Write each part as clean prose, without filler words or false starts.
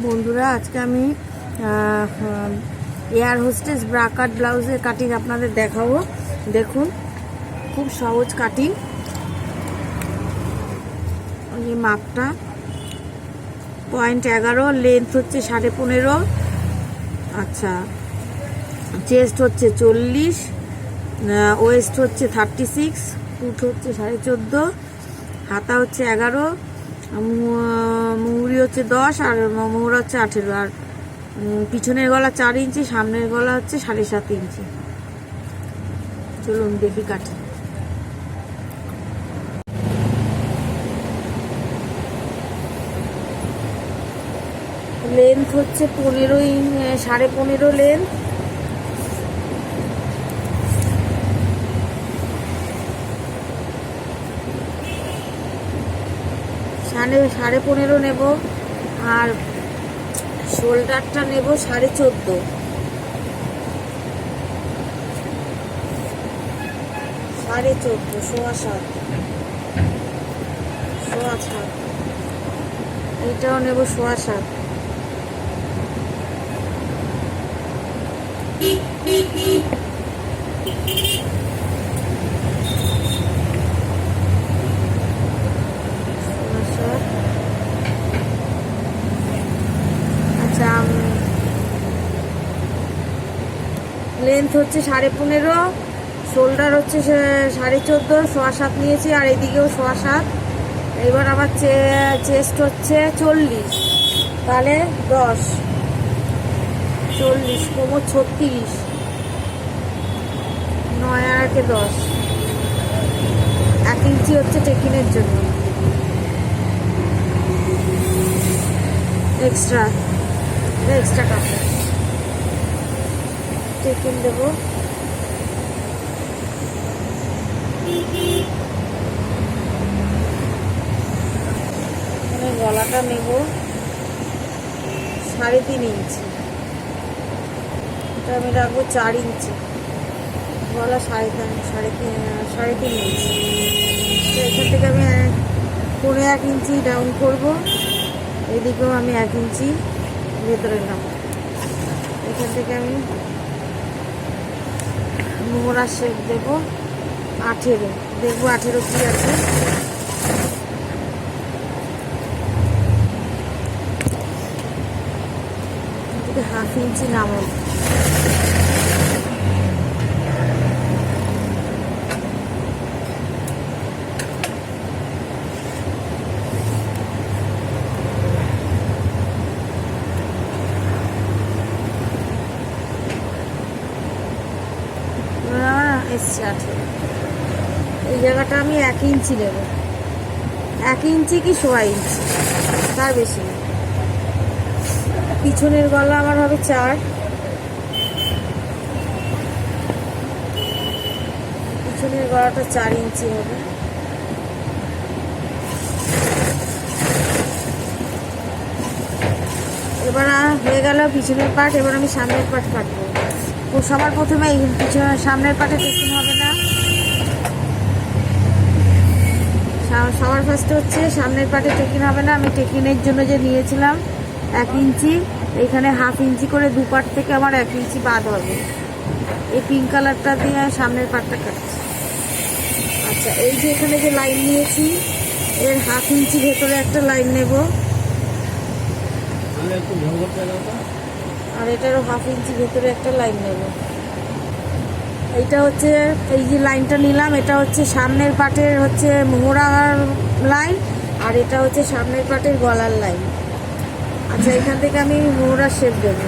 বন্ধুরা, আজকে আমি এয়ার হোস্টেস ব্রা কাট ব্লাউজের কাটিং আপনাদের দেখাবো। দেখুন, খুব সহজ কাটিং। এই মাপটা 0.11, লেন্থ হচ্ছে 15.5। আচ্ছা, চেস্ট হচ্ছে 40, ওয়েস্ট হচ্ছে 36, ফুট হচ্ছে 14.5, হাতা হচ্ছে 11, মুহুরি হচ্ছে 10, আর মোহরা হচ্ছে 18, আর পিছনের গলা 4 ইঞ্চি, সামনের গলা হচ্ছে 7.5 ইঞ্চি। চলুন দেখি কাটি। লেন্থ হচ্ছে 15.5 লেন্থ। সাড়ে 15 নেব, আর শোল্ডারটা নেব 14.5। 14.5, 7.5, এইটাও নেব 7.5। আচ্ছা, লেন্থ হচ্ছে 15.5, শোল্ডার হচ্ছে 14.5, 7.5 নিয়েছি, আর এদিকেও 7.5। এবার আমার চেস্ট হচ্ছে 40, তাহলে 10, 40, কোমর 36, 9 আর 10, 1 ইঞ্চি হচ্ছে টেকিনের জন্য এক্সট্রা কাপড় টেকিন দেবো। এখানে গলাটা নেব 3.5 ইঞ্চি, এটা আমি রাখবো 4 ইঞ্চি, গলা 3.5 ইঞ্চি। তো এখান থেকে আমি 1.5 ইঞ্চি ডাউন করব, এদিকেও আমি 1 ইঞ্চি ভেতরে নাম। এখান থেকে আমি মোহরা শেপ দেবো 18, দেখবো 18 কি আছে। হাফ ইঞ্চি নামাবো। এসছে 18, এই জায়গাটা আমি 1 ইঞ্চি নেব, 1 ইঞ্চি কি 1.25 ইঞ্চি, তার বেশি না। পিছনের গলা আমার হবে 4, পিছনের গলাটা 4 ইঞ্চি হবে। এবার হয়ে গেল পিছনের পার্ট। এবার আমি সামনের পার্ট কাটবো। তো সবার প্রথমে সামনের পার্টে টেকিং হবে না, সবার ফার্স্টে হচ্ছে সামনের পার্টে টেকিং হবে না। আমি টেকিনের জন্য যে নিয়েছিলাম 1 ইঞ্চি, এইখানে হাফ ইঞ্চি করে দু পার্ট থেকে আমার 1 ইঞ্চি বাদ হবে। এই পিঙ্ক কালারটা দিয়ে সামনের পার্টটা কাটছি। আচ্ছা, এই যে এখানে যে লাইন নিয়েছি, এর হাফ ইঞ্চি ভেতরে একটা লাইন নেব, আর এটারও হাফ ইঞ্চি ভেতরে একটা লাইন নেব। এইটা হচ্ছে, এই যে লাইনটা নিলাম, এটা হচ্ছে সামনের পাটের হচ্ছে মোহরার লাইন, আর এটা হচ্ছে সামনের পাটের গলার লাইন। আচ্ছা, এখান থেকে আমি মোহরার শেপ দেব।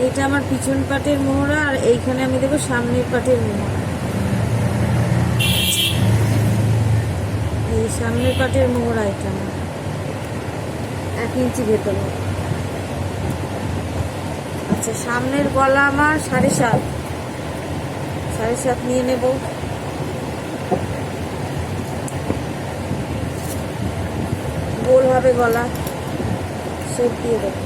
এইটা আমার পিছন পাটের মোহরা, আর এইখানে আমি দেবো সামনের পাটের মোহরা। এই সামনের পাটের মোহরা এটা আমার 1 ইঞ্চি ভেতরে। আচ্ছা, সামনের গলা আমার 7.5 নিয়ে নেব। গোল হবে গলা, শেপ দিয়ে দেবো।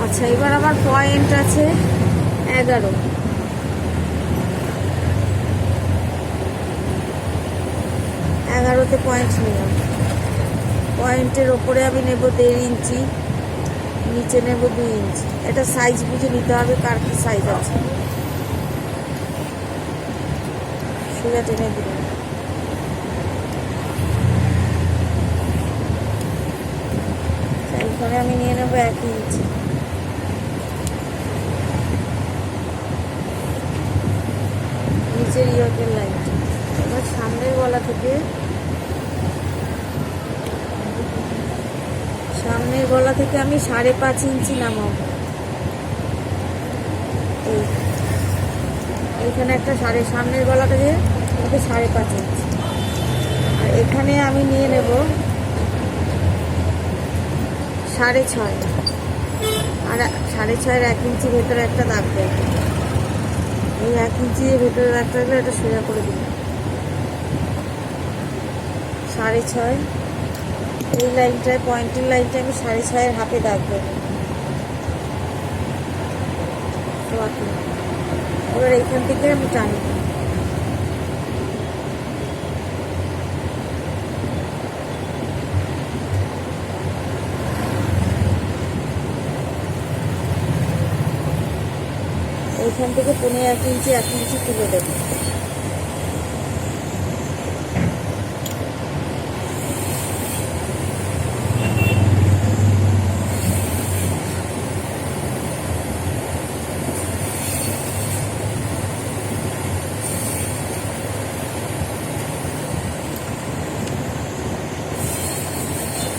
আচ্ছা, এবার আমার পয়েন্ট আছে 11, 11তে পয়েন্ট নিলাম। পয়েন্টের ওপরে আমি নেব 1.5 ইঞ্চি, নিচে নেব 2 ইঞ্চি। এটা সাইজ বুঝে নিতে হবে কার কি সাইজ আছে। সোজা টেনে দিলাম। এইখানে আমি নিয়ে নেব 1 ইঞ্চি। নিচের ইয়কের লাইনটা। এবার সামনের গলা থেকে আমি 5.5 ইঞ্চি নামাবো। এইখানে একটা সামনের গলা থেকে 5.5 ইঞ্চি। আর এখানে আমি নিয়ে নেব 6.5, আর 6.5-এর 1 ইঞ্চি ভেতরে একটা দাগ দেয়। এই 1 ইঞ্চি ভেতরে দাগ থাকলে এটা সোজা করে দিই। 6.5 এই লাইনটায়, পয়েন্টের লাইনটা আমি 6.5-এর হাফে দাগ দেবো। এবার এইখান থেকে আমি টানব। এইখান থেকে 1.5 ইঞ্চি 1 ইঞ্চি তুলে দেবো।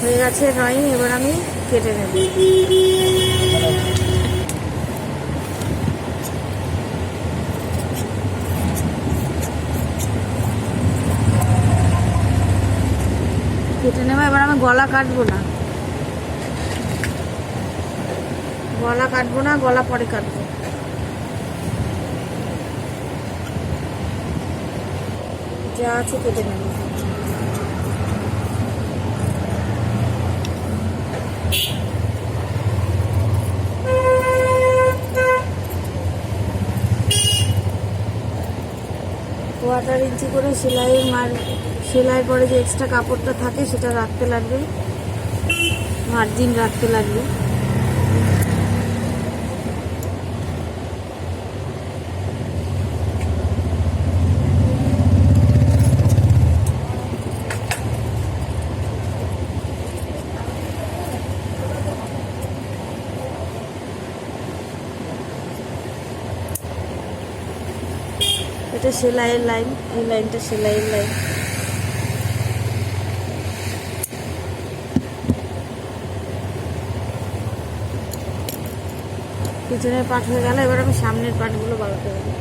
হয়ে গেছে ড্রয়িং। এবার আমি কেটে নেব। কেটে নেব। এবার আমি গলা কাটবো না, গলা পরে কাটবো। যা আছে কেটে নেব। কোয়ার্টার ইঞ্চি করে সেলাইয়ের পরে যে এক্সট্রা কাপড়টা থাকে সেটা রাখতে লাগবে, মার্জিন রাখতে লাগবে। এটা সেলাইয়ের লাইন, এই লাইনটা সেলাইয়ের লাইন। পিছনের পাট হয়ে গেল। এবার আমি সামনের পাটগুলো বাড়াতে হবে।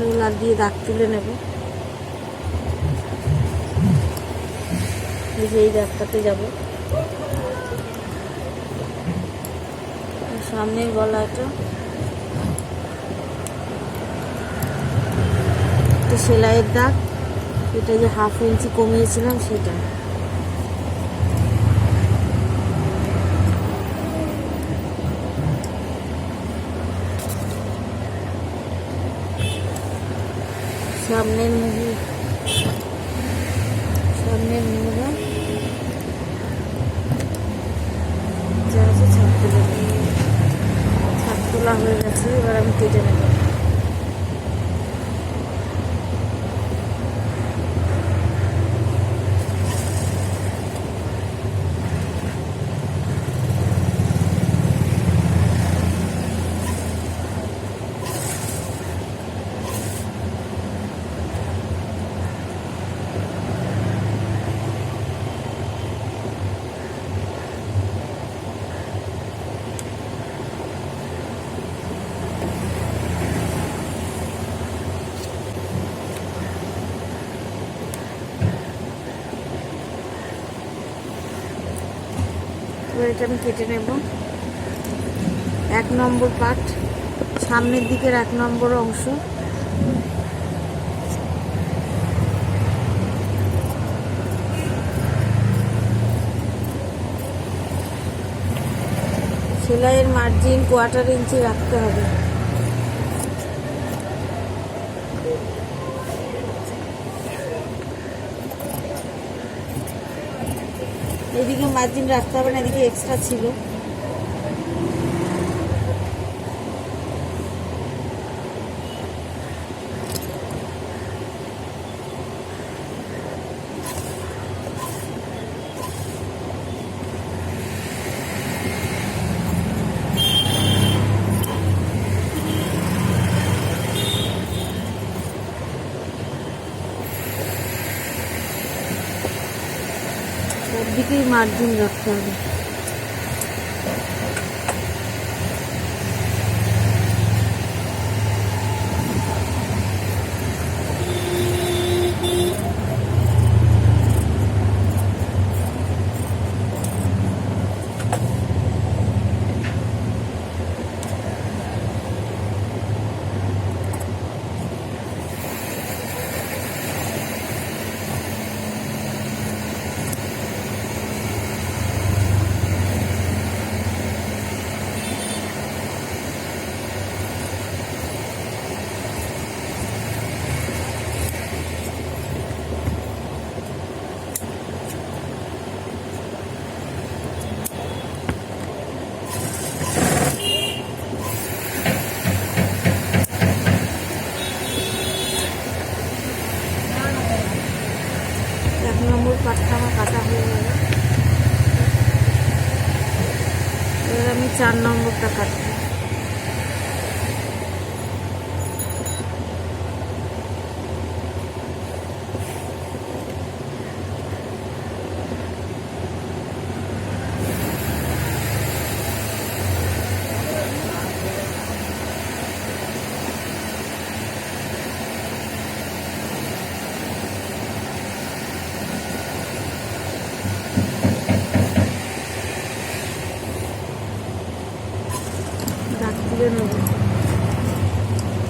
রোলার দিয়ে দাগ তুলে নেব। এই দাগটাতে যাব। সামনের গলাটা সেলাইয়ের দাগ, এটা যে 1/2 ইঞ্চি কমিয়েছিলাম সেটা। সামনের মুহুরা যা আছে ছাপ তোলা হয়ে গেছে। এবার আমি কেটে নেব। এবার এটা আমি কেটে নেব। 1 নম্বর পার্ট, সামনের দিকের 1 নম্বর অংশ। সেলাইয়ের মার্জিন 1/4 ইঞ্চি রাখতে হবে। এদিকে মার্জিন রাখতে হবে না, এদিকে এক্সট্রা ছিল। সবদিকেই মার্জিন রাখতে হবে। পাটটা আমার কাটা হয়ে গেল। এবার আমি 4 নম্বরটা কাটবো।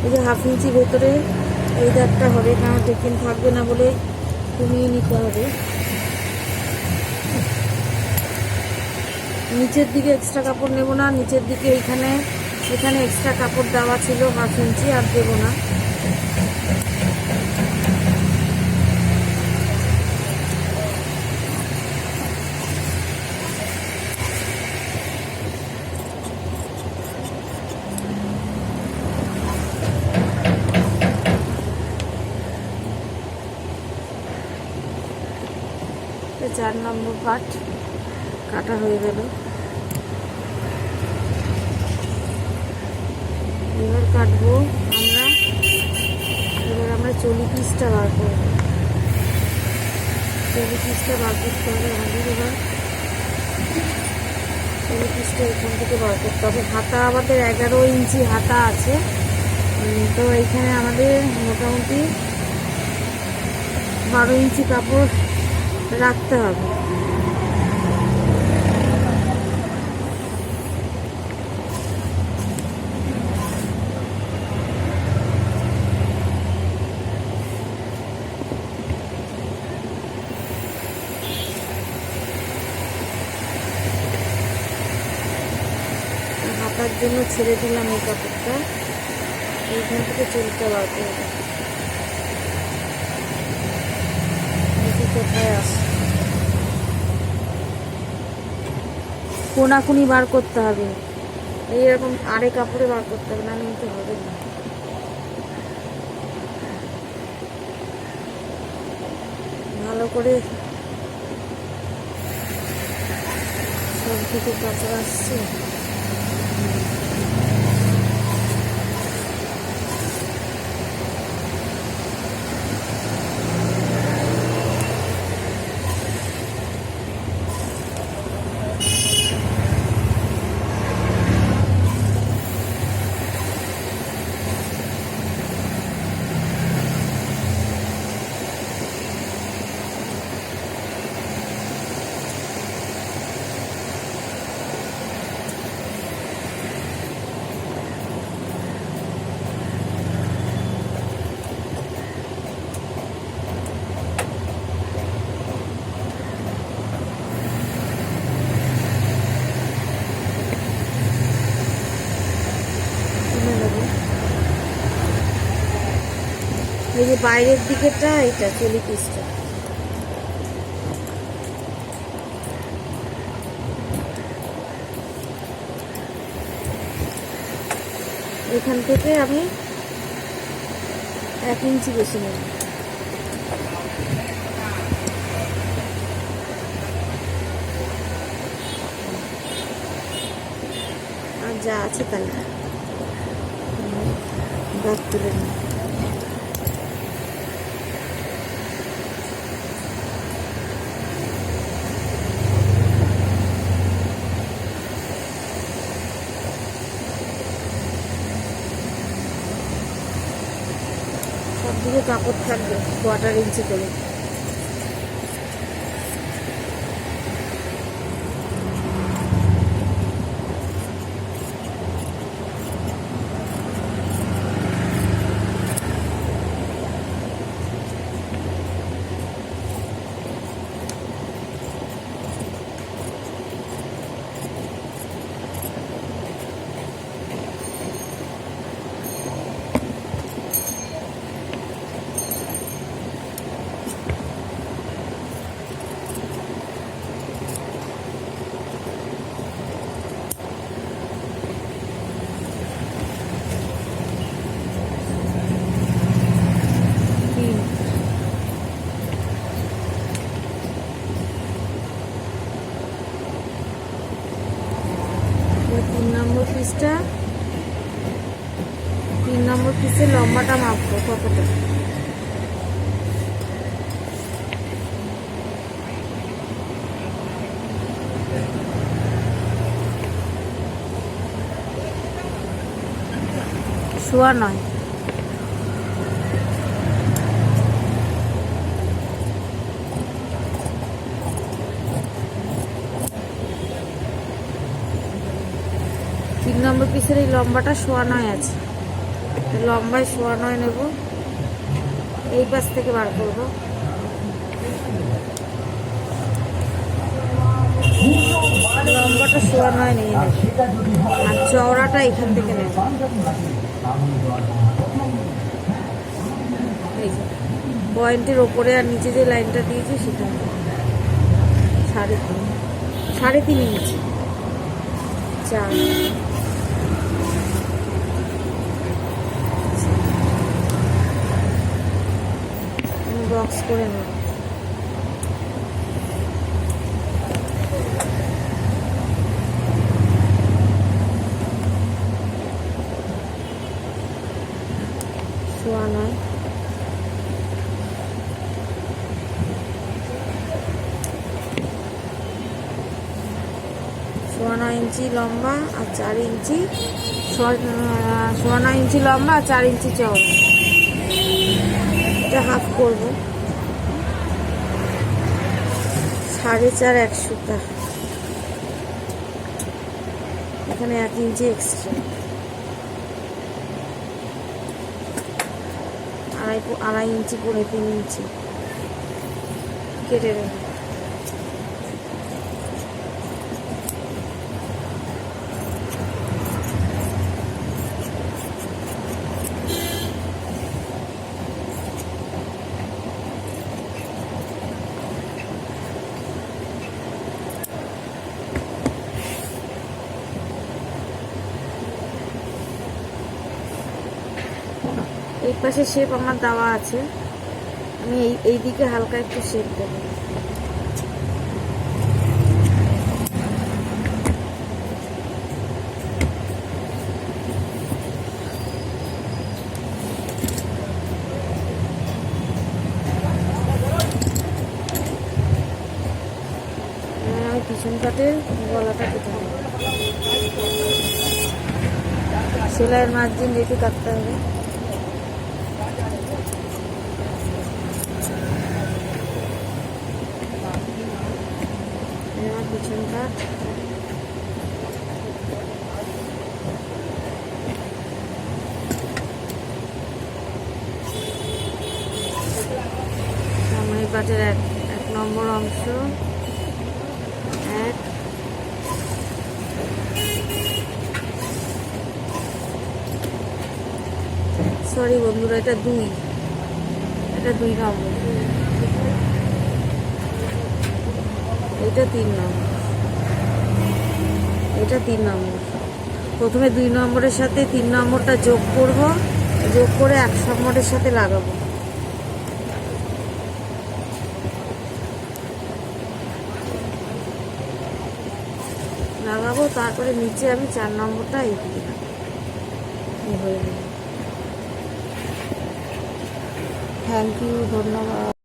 এই যে 1/2 ইঞ্চি ভেতরে এই দাগটা হবে, কারণ টেকিং থাকবে না বলে কমিয়ে নিতে হবে। নিচের দিকে এক্সট্রা কাপড় নেব না, নিচের দিকে এখানে এক্সট্রা কাপড় দেওয়া ছিল 1/2 ইঞ্চি, আর দেবো না। চার নম্বর পার্ট কাটা হয়ে গেল। এবার কাটবো আমরা চলি পিসটা বার করবো। চলি পিসটা বার করতে হবে আমাদের। এবার চলি পিসটা এখান থেকে বার করতে হবে। হাতা আমাদের 11 ইঞ্চি হাতা আছে, তো এইখানে আমাদের মোটামুটি 12 ইঞ্চি কাপড় রাখতে হবে। হাতার জন্য ছেড়ে দিলাম এই কাপড়টা, এইখান থেকে চুলটা বার করে দেবো। কোথায় আসে কোনাকুনি বার করতে হবে, এইরকম আড়ে কাপড়ে বার করতে হবে, না নিতে হবে না। ভালো করে সব দিকে কাপড় আসছে। এই যে বাইরের দিকেরটা এটা চলি পিসটা। এখান থেকে আমি 1 ইঞ্চি বেশি নেব। আর যা আছে তাই দাগ তুলে নিই। সবদিকে কাপড় থাকবে 1/4 ইঞ্চি করে। পিসটা 3 নম্বর পিসের লম্বাটা মাপবো কতটা। শোয়া নয়, নম্বর পিসের এই লম্বাটা 9.5 আছে, লম্বায় 9.5 নেব। এই পাশ থেকে বার করব। লম্বাটা 9.5 নিয়ে নেব আর চওড়াটা এখান থেকে নেব। এই যে পয়েন্টের ওপরে আর নিচে যে লাইনটা দিয়েছি সেটা 3.5 ইঞ্চি 4 বক্স করে নেব। শোয়া নয়, 9.5 ইঞ্চি লম্বা আর 4 ইঞ্চি 9.5 ইঞ্চি লম্বা আর 4 ইঞ্চি চওড়া। এটা হাফ করবো 4.5 এক সুতা। এখানে 1 ইঞ্চি এক্সট্রা, 2.5 ইঞ্চি করে 3 ইঞ্চি কেটে দেবো। এই পাশে শেপ আমার দেওয়া আছে, আমি এই দিকে হালকা একটু শেপ দেব। আমি পিছন কাটের গলাটা কেটে নেব। সেলাইয়ের মার্জিন রেখে কাটতে হবে। পিছন কাট সামনের পাটের 1 নম্বর অংশ, 1 সরি বন্ধুরা, এটা 2 এটা 2 নম্বর, এটা 3 নম্বর, এটা 3 নম্বর। প্রথমে 2 নম্বরের সাথে 3 নম্বরটা যোগ করব, যোগ করে 1 নম্বরের সাথে লাগাবো। তারপরে নিচে আমি 4 নম্বরটা এই দিয়ে হয়ে গেল। থ্যাংক ইউ, ধন্যবাদ।